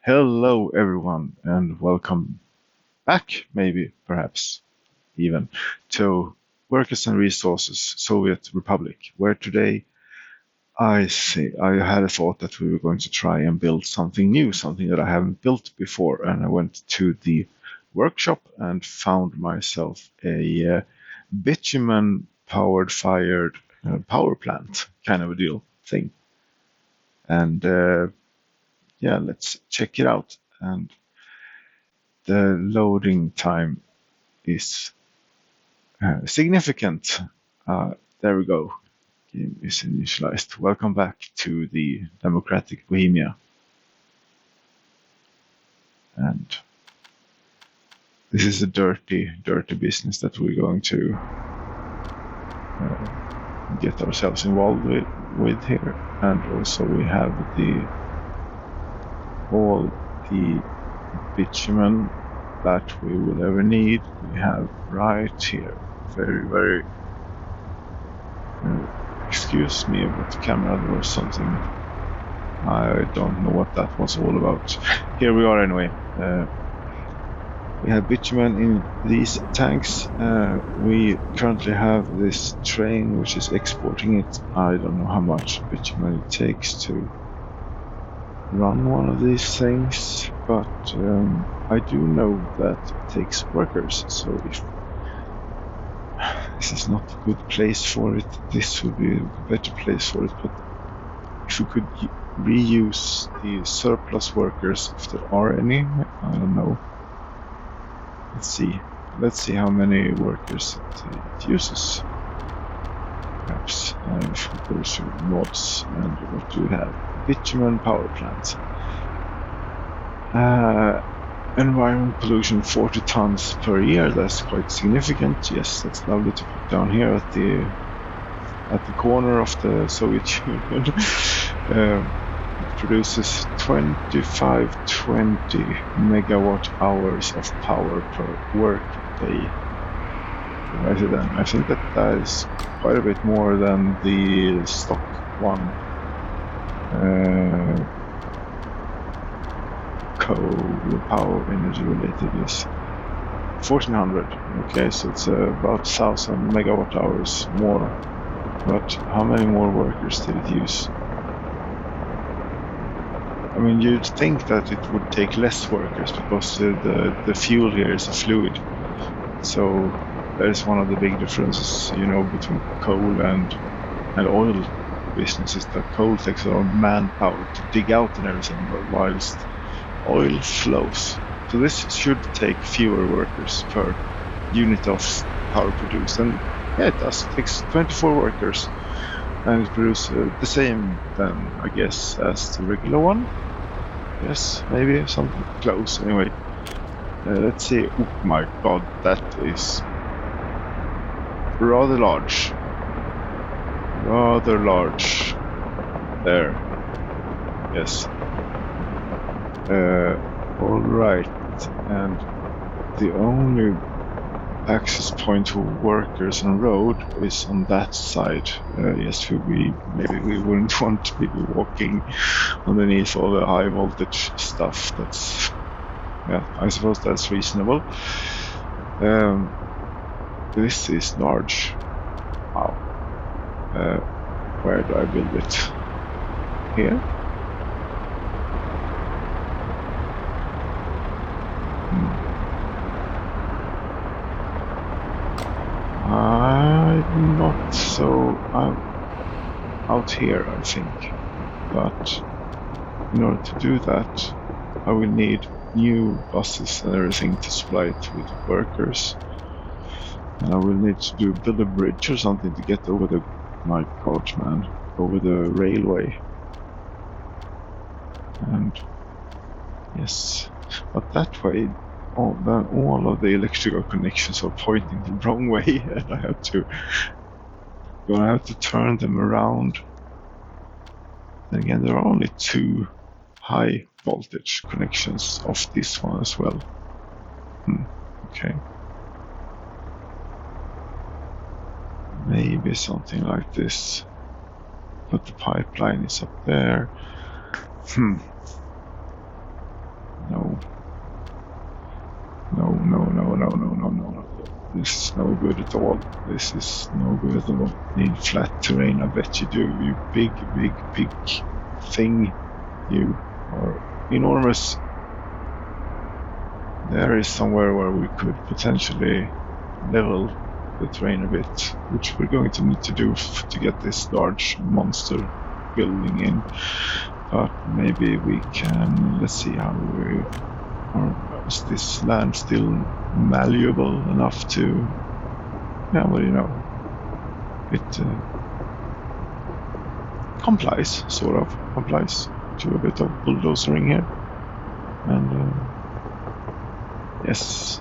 Hello, everyone, and welcome back, maybe, perhaps, even, to Workers and Resources Soviet Republic, where today I had a thought that we were going to try and build something new, something that I haven't built before, and I went to the workshop and found myself a bitumen fired power plant kind of a deal thing. And yeah, let's check it out. And the loading time is significant. There we go. Game is initialized. Welcome back to the Democratic Bohemia. And this is a dirty, dirty business that we're going to get ourselves involved with here. And also we have all the bitumen that we will ever need. We have right here. Very, very excuse me about the camera, there was something. I don't know what that was all about. Here we are anyway. We have bitumen in these tanks. We currently have this train which is exporting it. I don't know how much bitumen it takes to run one of these things, but I do know that it takes workers, so if this is not a good place for it, this would be a better place for it, but if we could reuse the surplus workers, if there are any, I don't know. Let's see how many workers it uses. Perhaps if we go to mods, and what do we have? Bitumen power plant. Environment pollution 40 tons per year, that's quite significant. Yes, that's lovely to put down here at the corner of the Soviet Union. It produces 2520 megawatt hours of power per work day. I think that is quite a bit more than the stock one coal power energy related is 1400. Okay, so it's about 1000 megawatt hours more. But how many more workers did it use? I mean, you'd think that it would take less workers because the fuel here is a fluid. So that is one of the big differences, between coal and oil businesses. That coal takes a lot of manpower to dig out and everything, whilst oil flows. So this should take fewer workers per unit of power produced. And yeah, it does. It takes 24 workers. And it produces the same then, I guess, as the regular one. Yes, maybe something close. Anyway, let's see. Oh my god, that is rather large. Rather large. There. Yes. Alright. And the only access point for workers on road is on that side. Yes, maybe we wouldn't want people walking underneath all the high voltage stuff. I suppose that's reasonable. This is large. Wow. Where do I build it? Here? I'm not so out here, I think. But in order to do that, I will need new buses and everything to supply it with workers. And I will need to build a bridge or something to get over over the railway. And yes, but that way, all of the electrical connections are pointing the wrong way, and I'm gonna have to turn them around. And again, there are only 2 high voltage connections of this one as well. Okay. Maybe something like this. But the pipeline is up there. This is no good at all. This is no good at all. Need flat terrain, I bet you do. You big thing. You are enormous. There is somewhere where we could potentially level the terrain a bit, which we're going to need to do to get this large monster building in. But maybe we can, let's see how we are. Is this land still malleable enough to, yeah, well, you know, it complies to a bit of bulldozering here. And yes,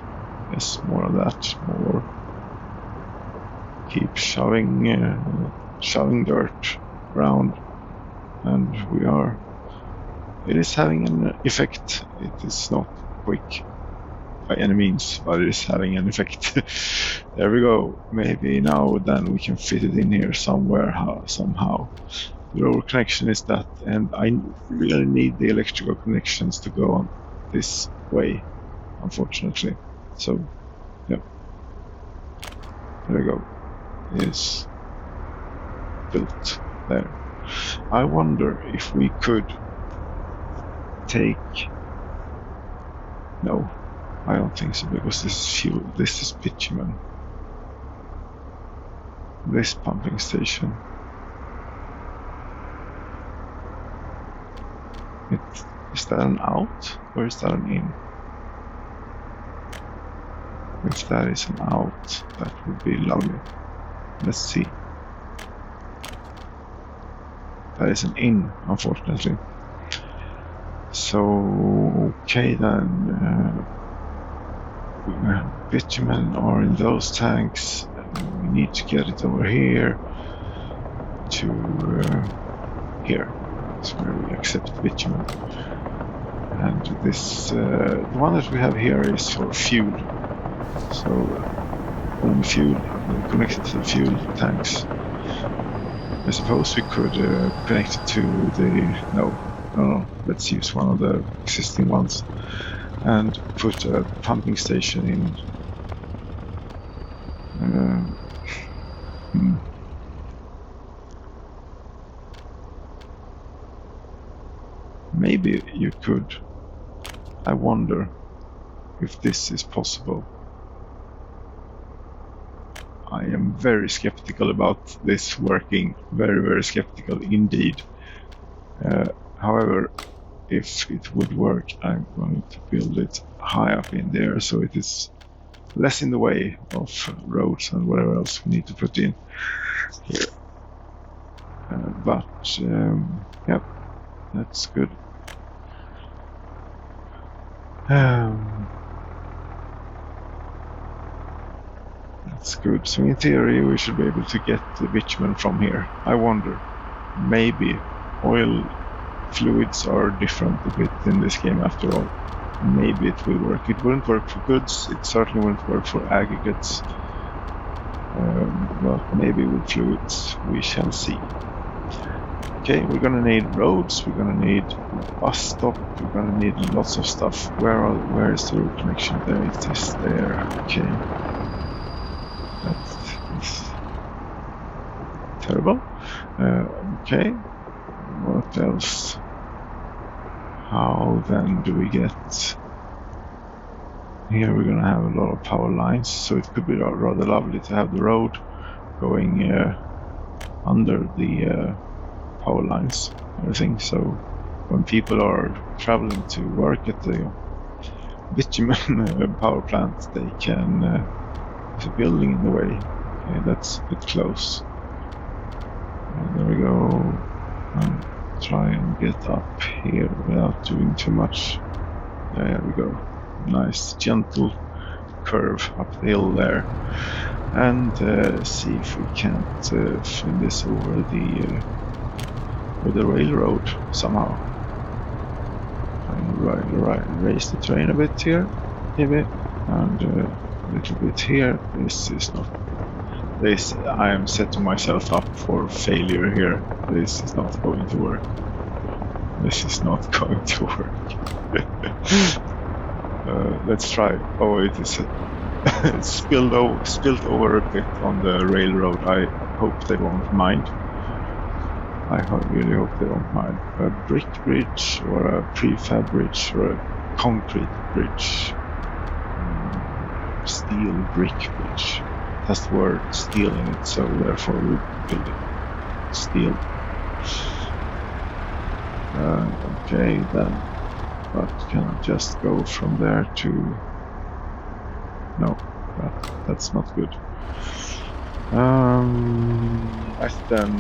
more of that, more keep shoving dirt around, and it is having an effect. It is not quick by any means, but it is having an effect. There we go. Maybe now then we can fit it in here somewhere, somehow. The road connection is that, and I really need the electrical connections to go on this way, unfortunately. So, yeah. There we go. It is built there. I wonder if we could take... No, I don't think so, because this is fuel, this is bitumen. This pumping station. Is that an out, or is that an in? If that is an out, that would be lovely. Let's see. That is an in, unfortunately. So, okay then. Bitumen are in those tanks. We need to get it over here to here. That's where we accept bitumen. And this, the one that we have here is for fuel. So, when fuel connected to the fuel tanks, I suppose we could connect it to the... No, let's use one of the existing ones and put a pumping station in. Maybe you could. I wonder if this is possible. I am very skeptical about this working. Very, very skeptical indeed. However, if it would work, I'm going to build it high up in there so it is less in the way of roads and whatever else we need to put in here. Yeah, that's good. That's good. So in theory, we should be able to get the bitumen from here. I wonder, maybe oil fluids are different a bit in this game after all. Maybe it will work. It wouldn't work for goods. It certainly wouldn't work for aggregates. But maybe with fluids, we shall see. Okay, we're gonna need roads. We're gonna need a bus stop. We're gonna need lots of stuff. Where is the road connection? There it is. There. Okay. That's terrible. Okay. What else? How then do we get... Here we're gonna have a lot of power lines, so it could be rather lovely to have the road going under the power lines and everything, so when people are traveling to work at the bitumen power plant, they can... there's a building in the way. Okay, that's a bit close. There we go. Try and get up here without doing too much. There we go. Nice gentle curve up the hill there. And see if we can't fill this over the railroad somehow. And raise the train a bit here, maybe, and a little bit here. This is not... This, I am setting myself up for failure here. This is not going to work. This is not going to work. Let's try. Oh, it is spilt over a bit on the railroad. I hope they won't mind. Really hope they won't mind. A brick bridge or a prefab bridge or a concrete bridge. Steel brick bridge. It has the word steel in it, so therefore we build it. Steel. Okay then. But can I just go from there to... No, that's not good. Let's then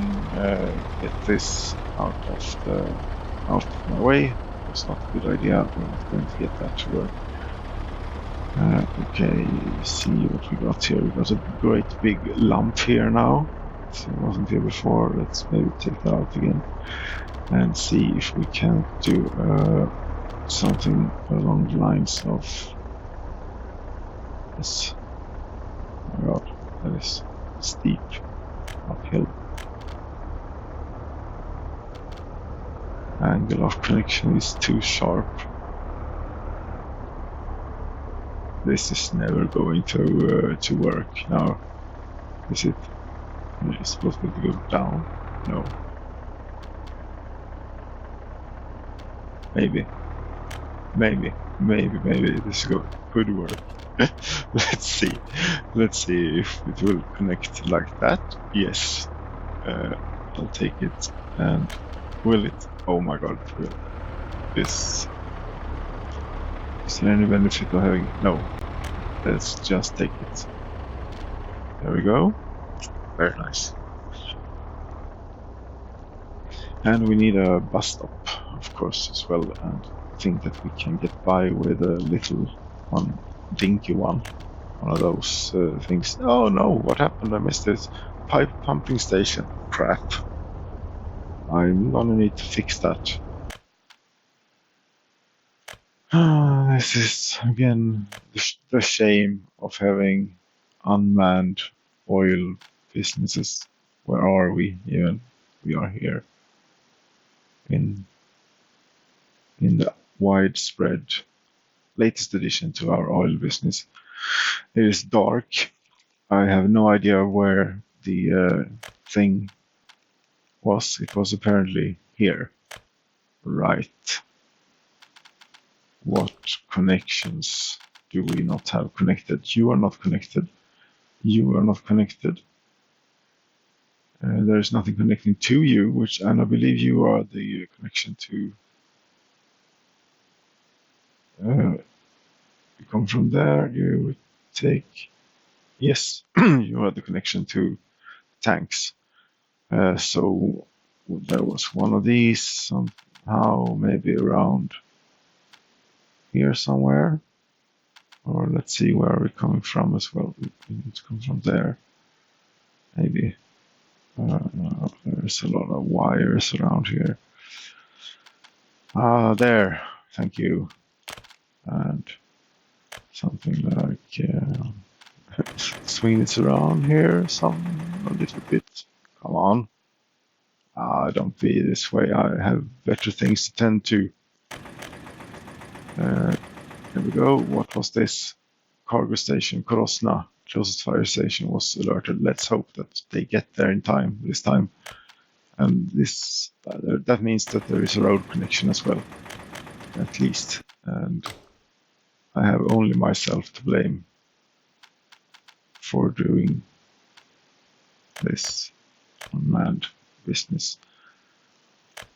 get this out of my way. It's not a good idea. We're not going to get that to work. Okay, see what we got here. We got a great big lump here now. So it wasn't here before. Let's maybe take that out again and see if we can do something along the lines of this. Oh my god, that is steep uphill. Angle of connection is too sharp. This is never going to work now, is it? It's supposed to go down. No. Maybe this could work. Let's see if it will connect like that. Yes, I'll take it. And will it? Oh my god, it will. Is there any benefit of having? No. Let's just take it. There we go. Very nice. And we need a bus stop, of course, as well, and I think that we can get by with a little one, dinky one of those things. Oh no, what happened? I missed this. Pipe pumping station. Crap. I'm gonna need to fix that. This is, again, the shame of having unmanned oil businesses. Where are we even? We are here. In the widespread latest addition to our oil business. It is dark. I have no idea where the thing was. It was apparently here. Right. What connections do we not have connected? You are not connected. You are not connected. There is nothing connecting to you, and I believe you are the connection to. You come from there, you take. Yes, you are the connection to tanks. So there was one of these somehow, maybe around here somewhere. Or let's see where are we coming from as well. We need to come from there. Maybe. There's a lot of wires around here. There. Thank you. And something like swing it around here a little bit. Come on. Don't be this way. I have better things to tend to. Here we go. What was this? Cargo station, Korosna. Closest fire station was alerted. Let's hope that they get there in time this time. And this that means that there is a road connection as well, at least. And I have only myself to blame for doing this unmanned business.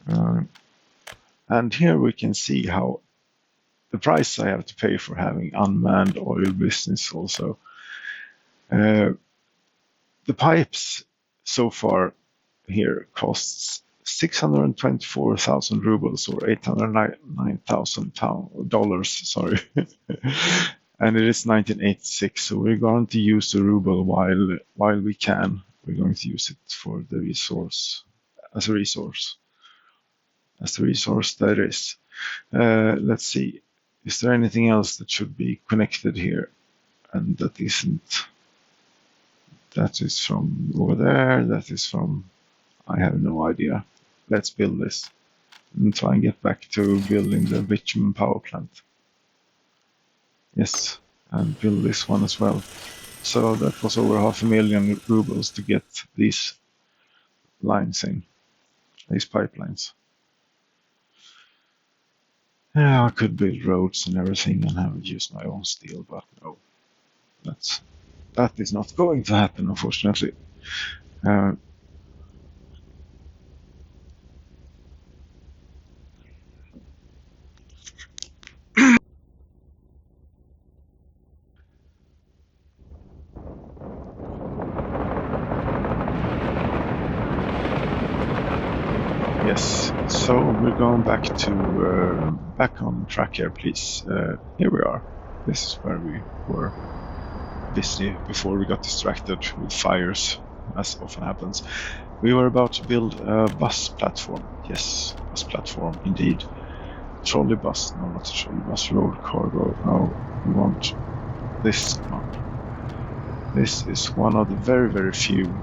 And here we can see how the price I have to pay for having unmanned oil business also. The pipes so far here costs 624,000 rubles or $809,000. Sorry, and it is 1986. So we're going to use the ruble while we can. We're going to use it for the resource as a resource that is. Let's see. Is there anything else that should be connected here and that isn't? That is from over there. That is from... I have no idea. Let's build this and try and get back to building the bitumen power plant. Yes, and build this one as well. So that was over 500,000 rubles to get these lines in, these pipelines. Yeah, I could build roads and everything and have used my own steel, but no, that is not going to happen, unfortunately. Yes, so we're going back to back on track here, please. Here we are. This is where we were busy before we got distracted with fires, as often happens. We were about to build a bus platform. Yes, bus platform, indeed. Trolley bus, no, not a trolley bus, road cargo. No, we want this one. This is one of the very, very few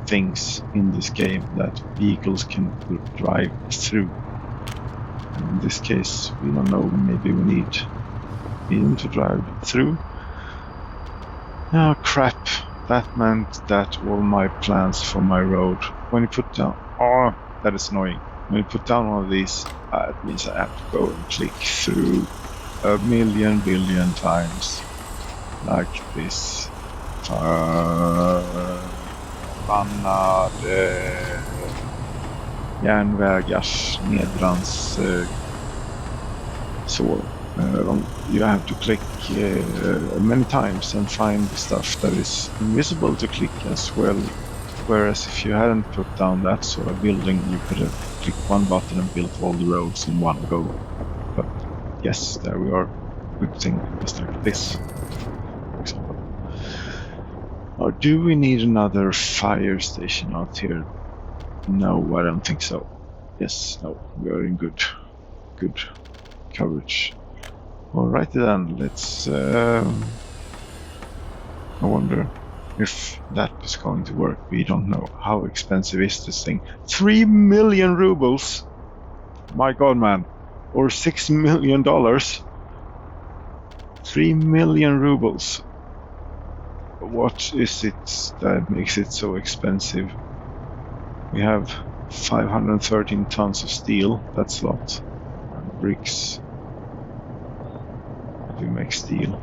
things in this game that vehicles can drive through. And in this case, we don't know, maybe we need them to drive through. Oh crap, that meant that all my plans for my road, when you put down, oh, that is annoying. When you put down one of these, it means I have to go and click through a billion times, like this. Förbannade järnvägars nedrans så. You have to click many times and find stuff that is invisible to click as well. Whereas if you hadn't put down that sort of building, you could have clicked one button and built all the roads in one go. But yes, there we are. Good thing, just like this, for example. Or do we need another fire station out here? No, I don't think so. Yes, no, we are in good coverage. Alrighty then, let's. I wonder if that is going to work. We don't know. How expensive is this thing? 3 million rubles! My god, man. Or $6 million. 3 million rubles. What is it that makes it so expensive? We have 513 tons of steel. That's a lot. And bricks. How do you make steel?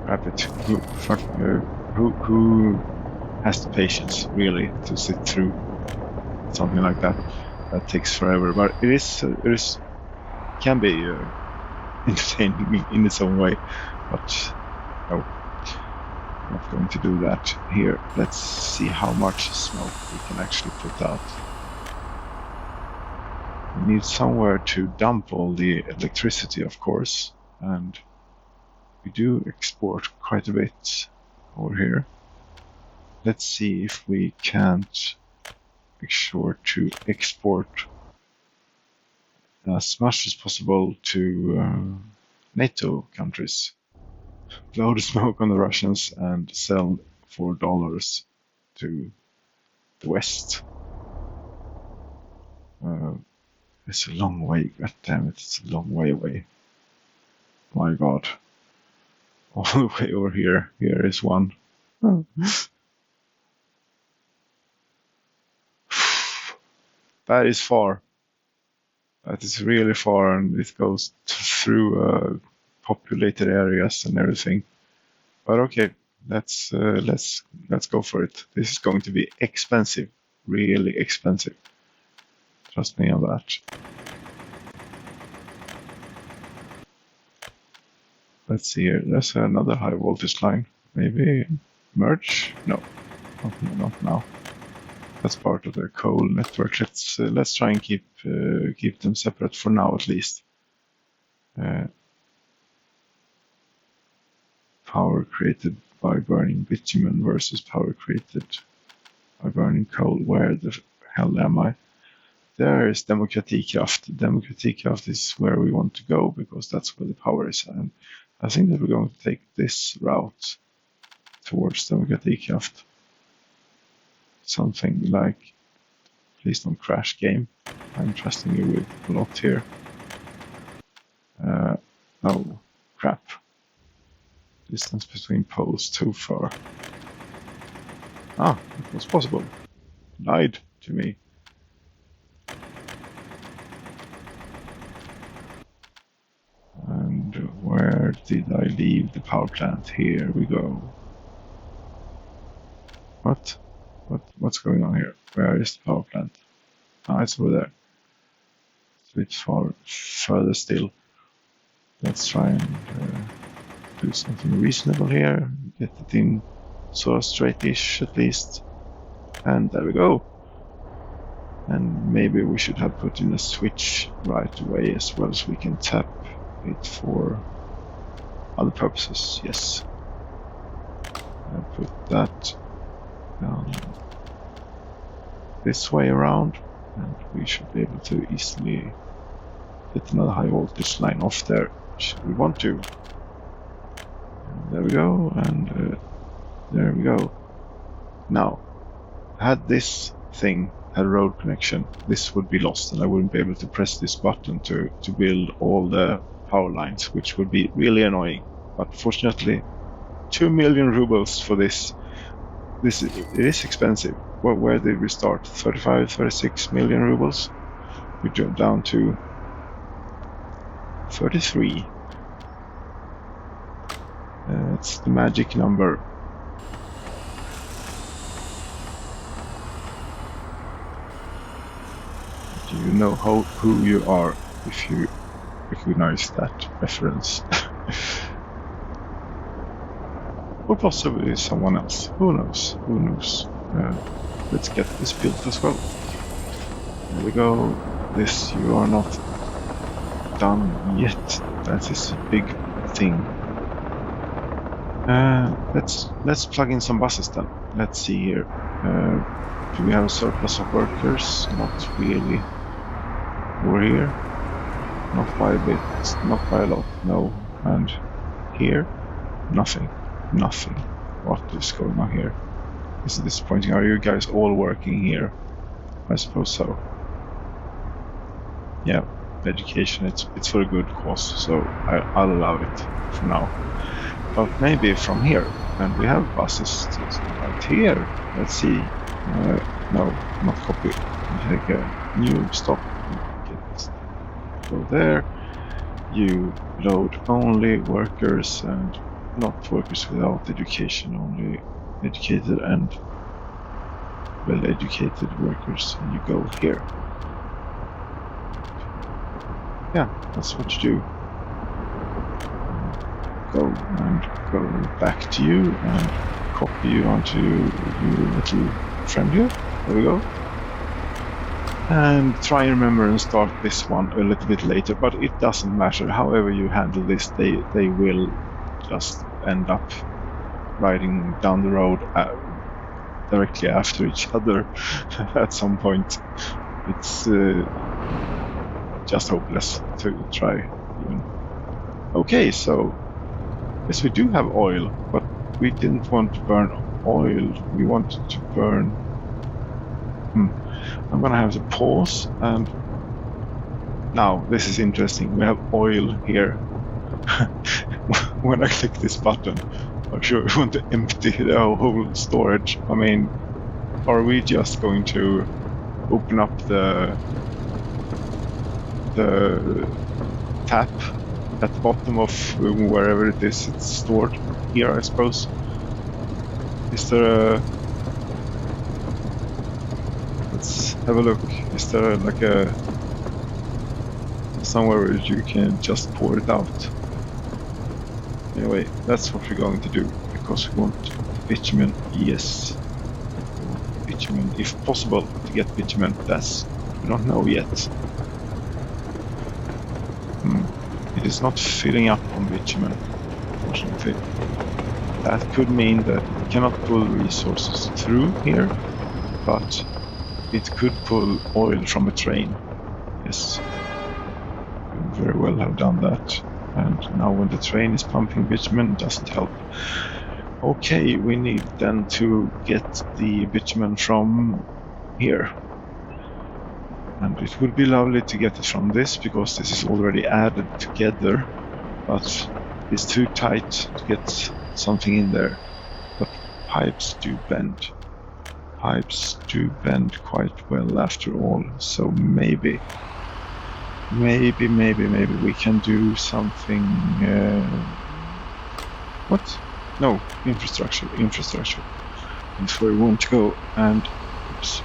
Crap it. Who has the patience, really, to sit through something like that? That takes forever, but it can be entertaining in its own way. But no, I'm not going to do that here. Let's see how much smoke we can actually put out. We need somewhere to dump all the electricity, of course, and we do export quite a bit over here. Let's see if we can't make sure to export as much as possible to NATO countries. Blow the smoke on the Russians and sell for dollars to the West. It's a long way, god damn it, it's a long way away. My god. All the way over here. Here is one. Oh. That is far. That is really far, and it goes through populated areas and everything. But okay, let's go for it. This is going to be expensive, really expensive. Trust me on that. Let's see here. There's another high voltage line. Maybe merge? No, not now. That's part of their coal network. Let's try and keep them separate for now, at least. Power created by burning bitumen versus power created by burning coal. Where the hell am I? There is Demokratikraft. Demokratikraft is where we want to go because that's where the power is. And I think that we're going to take this route towards Demokratikraft. Something like, please don't crash game. I'm trusting you with a lot here. No, crap. Distance between poles too far. Ah, it was possible. Lied to me. And where did I leave the power plant? Here we go. What? What's going on here? Where is the power plant? Ah, it's over there. It's a bit further still. Let's try and do something reasonable here. Get it in sort of straight-ish at least. And there we go. And maybe we should have put in a switch right away as well, so we can tap it for other purposes. Yes. I put that down this way around, and we should be able to easily get another high voltage line off there, should we want to. And there we go, and there we go. Now, had this thing had a road connection, this would be lost, and I wouldn't be able to press this button to build all the power lines, which would be really annoying. But fortunately, 2 million rubles for this. It is expensive. Well, where did we start? 35, 36 million rubles. We jumped down to 33. It's the magic number. Do you know who you are if you recognize that reference? Or possibly someone else. Who knows? Who knows? Let's get this built as well. There we go. This, you are not done yet. That is a big thing. Let's plug in some buses then. Let's see here. Do we have a surplus of workers? Not really. Over here? Not by a bit. Not by a lot. No. And here? Nothing. Nothing. What is going on here? This is disappointing. Are you guys all working here? I suppose so. Yeah, education, it's for a good cause, so I'll allow it for now. But maybe from here, and we have buses right here. Let's see. No, not copy. Take a new stop. Go there. You load only workers and not workers without education, only educated and well-educated workers, and you go here. Yeah, that's what you do. Go and go back to you and copy you onto your little friend here. There we go. And try and remember and start this one a little bit later, but it doesn't matter. However you handle this, they will just end up riding down the road directly after each other at some point. It's just hopeless to try even. Okay, so yes, we do have oil, but we didn't want to burn oil. We wanted to burn. I'm gonna have to pause, and now this is interesting. We have oil here. When I click this button, I'm sure we want to empty the whole storage. I mean, are we just going to open up the tap at the bottom of wherever it is it's stored? Here, I suppose. Is there a... Let's have a look. Is there like a... somewhere where you can just pour it out? Anyway, that's what we're going to do, because we want bitumen. Yes. Bitumen, if possible, to get bitumen. That's... we don't know yet. It is not filling up on bitumen, unfortunately. That could mean that it cannot pull resources through here, but it could pull oil from a train. Yes. Could very well have done that. And now when the train is pumping bitumen, it doesn't help. Okay, we need then to get the bitumen from here. And it would be lovely to get it from this, because this is already added together. but it's too tight to get something in there. But pipes do bend. Pipes do bend quite well after all, so maybe we can do something. What? No, infrastructure. That's where we want to go. And oops,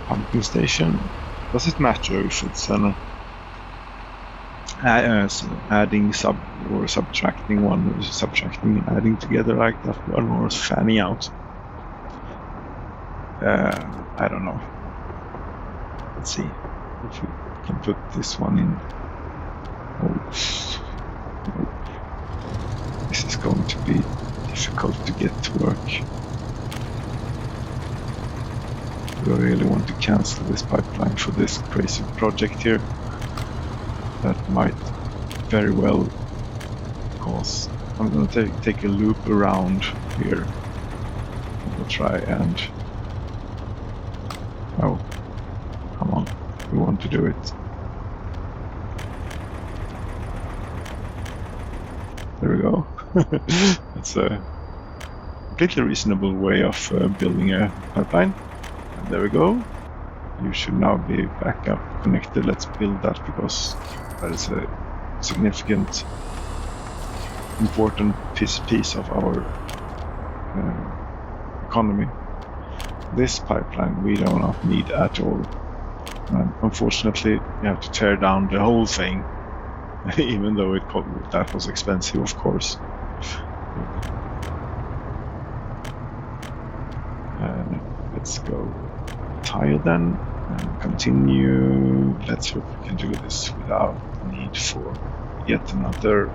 pumping station. Does it matter if it's adding or subtracting one, subtracting and adding together like that one, or fanning out? I don't know. Let's see if we can put this one in. This is going to be difficult to get to work. Do I really want to cancel this pipeline for this crazy project here? That might very well cause. I'm going to take a loop around here. We'll try and. Oh, come on. We want to do it. There we go. That's a completely reasonable way of building a pipeline. And there we go. You should now be back up connected. Let's build that because that is a significant, important piece of our economy. This pipeline we do not need at all. Unfortunately, you have to tear down the whole thing, even though that was expensive, of course. Let's go tile then and continue. Let's hope we can do this without the need for yet another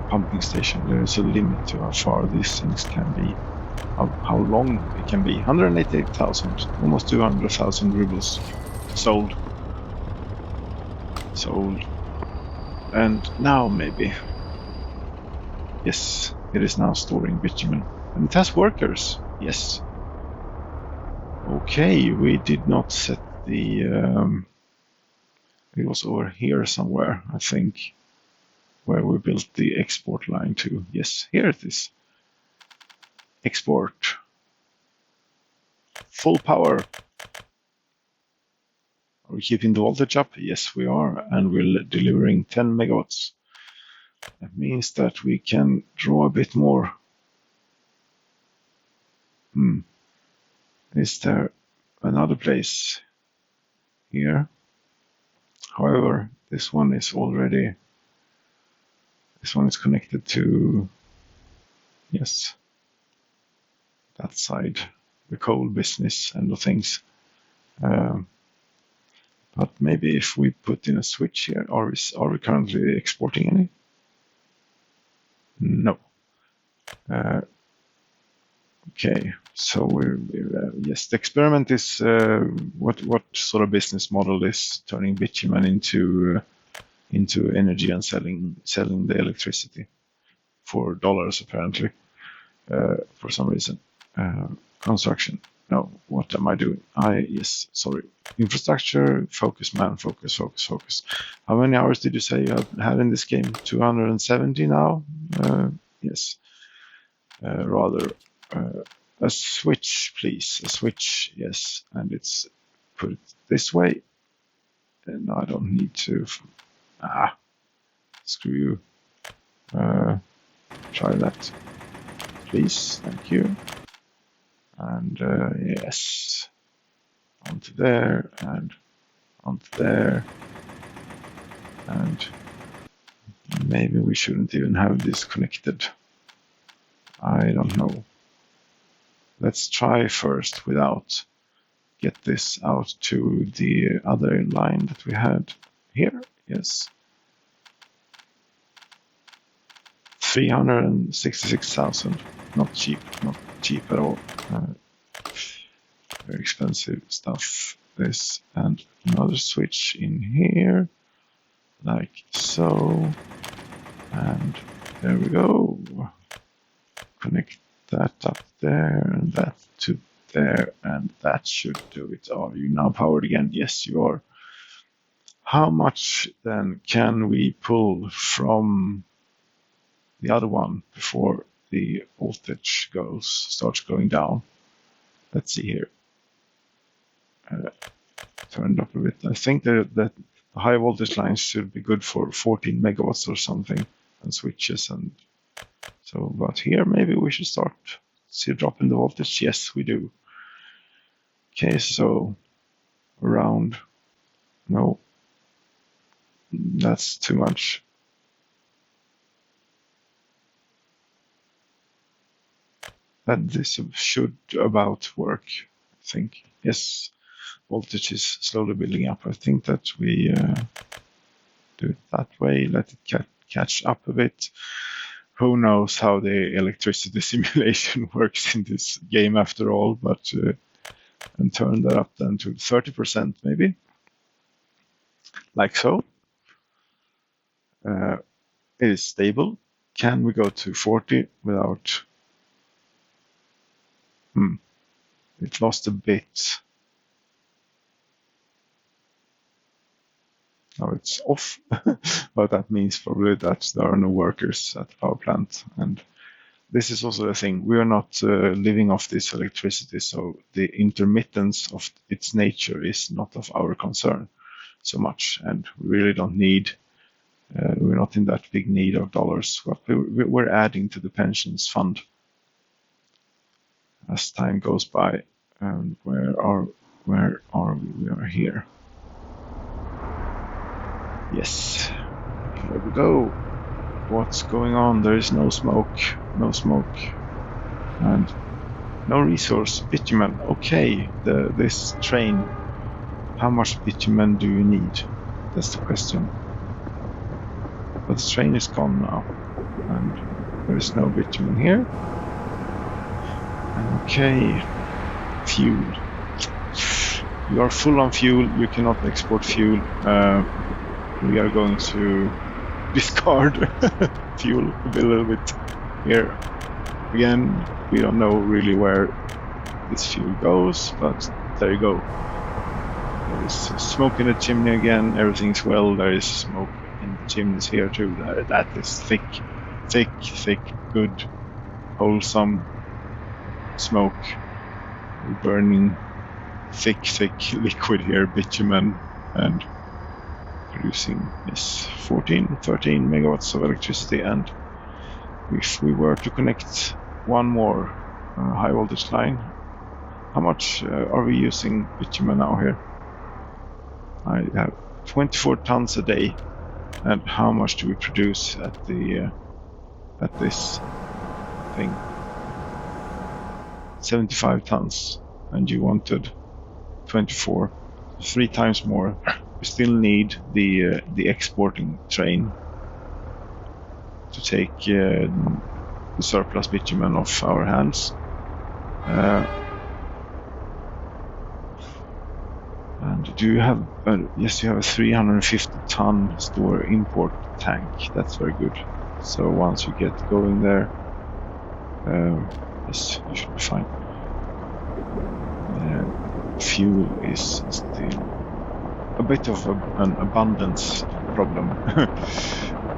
pumping station. There is a limit to how far these things can be, how long they can be. 188,000, almost 200,000 rubles sold. And now maybe. Yes, it is now storing bitumen. And it has workers. Yes. Okay, we did not set the. It was over here somewhere, I think, where we built the export line to. Yes, here it is. Export. Full power. Are we keeping the voltage up? Yes, we are, and we're delivering 10 megawatts. That means that we can draw a bit more. Is there another place here? However, this one is connected to, yes, that side, the coal business and the things. But maybe if we put in a switch here, are we currently exporting any? No. Okay, so yes, the experiment is what sort of business model is turning bitumen into energy and selling the electricity for dollars apparently for some reason. Construction. No, what am I doing? Yes, sorry. Infrastructure, focus, man, focus. How many hours did you say you had in this game? 270 now? Yes. Rather, a switch, please. A switch, yes. And it's put it this way. And I don't need to. Screw you. Try that, please. Thank you. And yes, onto there and onto there. And maybe we shouldn't even have this connected. I don't know. Let's try first without. Get this out to the other line that we had here. Yes. 366,000. Not cheap at all. Very expensive stuff. This and another switch in here, like so. And there we go. Connect that up there and that to there, and that should do it. Are you now powered again? Yes, you are. How much then can we pull from the other one before the voltage starts going down? Let's see here. Turn it up a bit. I think that the high voltage lines should be good for 14 megawatts or something, and switches and so. But here maybe we should start. See a drop in the voltage? Yes, we do. Okay, so around. No, that's too much. That this should about work, I think. Yes, voltage is slowly building up. I think that we do it that way, let it catch up a bit. Who knows how the electricity simulation works in this game after all, but and turn that up then to 30% maybe, like so. It is stable. Can we go to 40 without... It lost a bit. Now it's off, but that means probably that there are no workers at the power plant. And this is also the thing, we are not living off this electricity, so the intermittence of its nature is not of our concern so much, and we really don't need, we're not in that big need of dollars. But we're adding to the pensions fund as time goes by. And where are we? We are here. Yes, here we go. What's going on? There is no smoke, and no resource. Bitumen. Okay, this train. How much bitumen do you need? That's the question. But the train is gone now, and there is no bitumen here. Okay, fuel. You are full on fuel. You cannot export fuel. We are going to discard fuel a little bit here. Again, we don't know really where this fuel goes, but there you go. There is smoke in the chimney again. Everything's well. There is smoke in the chimneys here too. That is thick, good, wholesome smoke. We're burning thick liquid here, bitumen, and producing this 13 megawatts of electricity. And if we were to connect one more high voltage line, how much are we using bitumen now here? I have 24 tons a day. And how much do we produce at this thing? 75 tons, and you wanted 24, 3 times more. We still need the exporting train to take the surplus bitumen off our hands. And do you have? Yes, you have a 350-ton store import tank. That's very good. So once you get going there, yes, you should be fine. Fuel is still a bit of an abundance problem,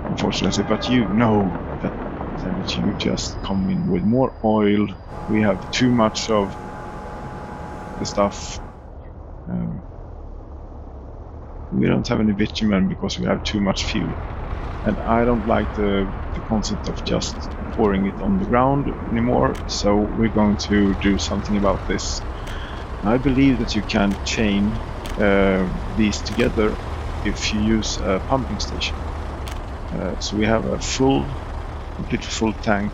unfortunately. But you know that you just come in with more oil. We have too much of the stuff. We don't have any bitumen because we have too much fuel. And I don't like the concept of just pouring it on the ground anymore, so we're going to do something about this. I believe that you can chain these together if you use a pumping station. So we have a completely full tank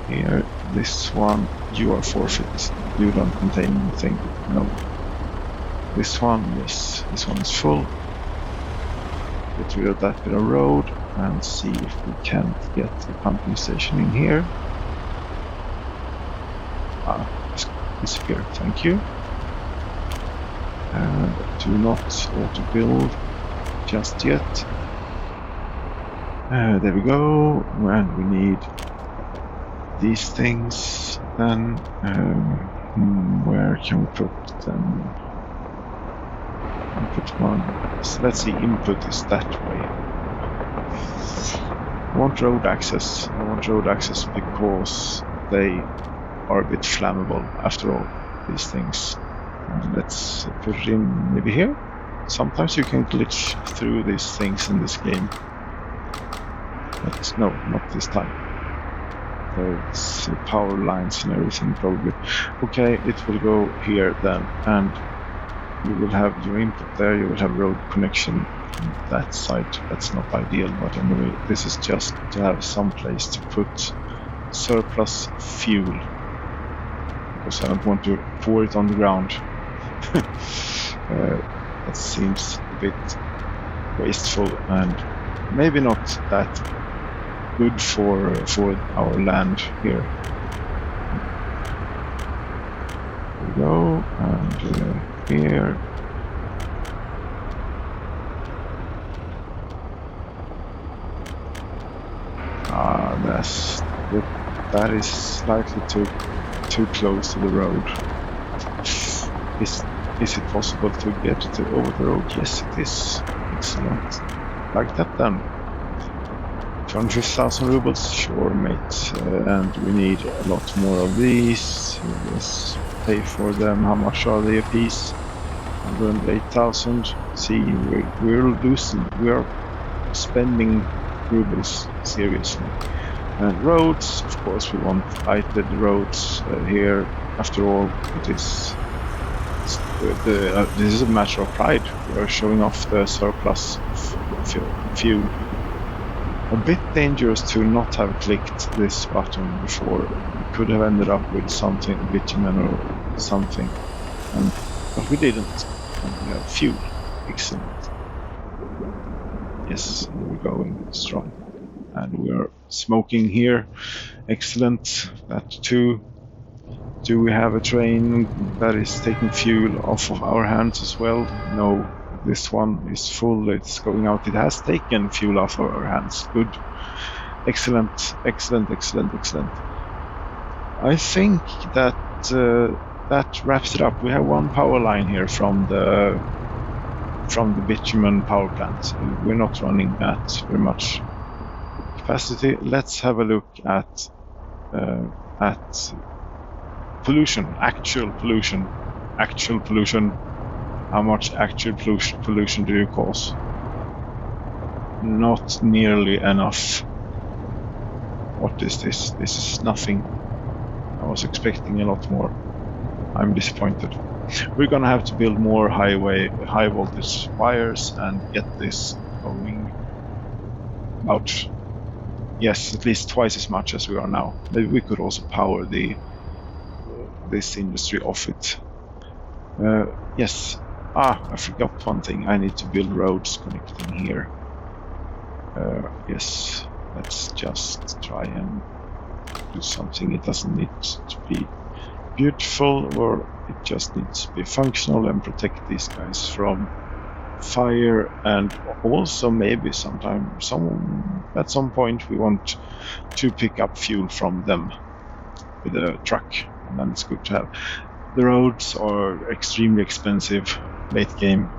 here. This one, you are forfeit. You don't contain anything. No. This one, yes, this one is full. Get rid of that bit of road and see if we can't get a pumping station in here. Just disappear, thank you. Do not auto build just yet. There we go, and we need these things then. Where can we put them? Input 1. So let's see, input is that way. I want road access. I want road access because they are a bit flammable after all, these things. Let's put it in maybe here. Sometimes you can glitch through these things in this game. But no, not this time. There's power lines and everything probably. Okay, it will go here then, and you will have your input there, you will have road connection on that side. That's not ideal, but anyway, this is just to have some place to put surplus fuel, because I don't want to pour it on the ground. That seems a bit wasteful and maybe not that good for our land here. Here we go, and here. That is slightly too close to the road. Is it possible to get it over the road? Yes, it is. Excellent. Like that then. 250,000 rubles, sure, mate. And we need a lot more of these. Let's pay for them. How much are they a piece? 108,000. See, we're losing. We are spending rubles seriously. And roads, of course, we want lighted roads here. After all, this is a matter of pride. We are showing off the surplus fuel. A bit dangerous to not have clicked this button before. We could have ended up with something, bitumen or something, but we didn't. And we have fuel. Excellent. Yes, we're going strong. And we are smoking here. Excellent. That too. Do we have a train that is taking fuel off of our hands as well? No. This one is full, it's going out. It has taken fuel off of our hands. Good. Excellent, excellent, excellent, excellent. I think that that wraps it up. We have one power line here from the bitumen power plant. We're not running that very much capacity. Let's have a look at pollution, actual pollution. How much actual pollution do you cause? Not nearly enough. What is this? This is nothing. I was expecting a lot more. I'm disappointed. We're gonna have to build more high voltage wires and get this going out. Yes, at least twice as much as we are now. Maybe we could also power this industry off it. Yes. I forgot one thing. I need to build roads connecting here. Yes, let's just try and do something. It doesn't need to be beautiful, or it just needs to be functional and protect these guys from fire, and also maybe at some point we want to pick up fuel from them with a truck, and then it's good to have. The roads are extremely expensive late game,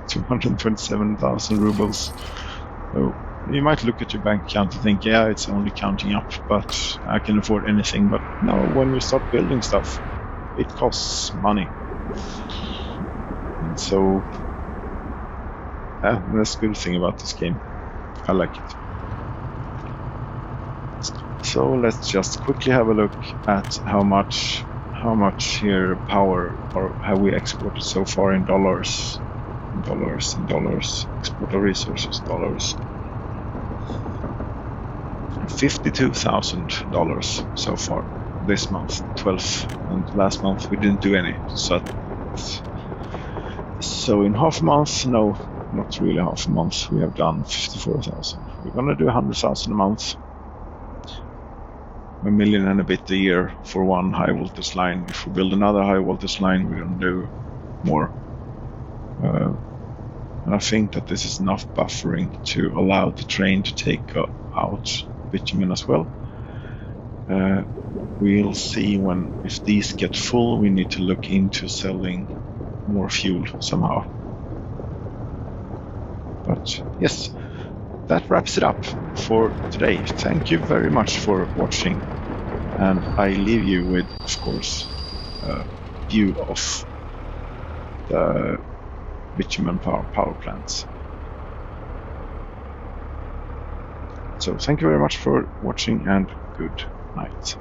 227,000 rubles. So you might look at your bank account and think, yeah, it's only counting up, but I can afford anything. But no, when you start building stuff, it costs money. And so that's a good thing about this game. I like it. So let's just quickly have a look at how much here power or have we exported so far in dollars. Export of resources, dollars. $52,000 so far this month, 12th, and last month we didn't do any. So in half a month, no, not really half a month, we have done 54,000. We're gonna do 100,000 a month. $1 million and a bit a year for one high voltage line. If we build another high voltage line, we're going to do more. And I think that this is enough buffering to allow the train to take out bitumen as well. We'll see if these get full, we need to look into selling more fuel somehow. But yes, that wraps it up for today. Thank you very much for watching, and I leave you with, of course, a view of the bitumen power plants. So thank you very much for watching, and good night.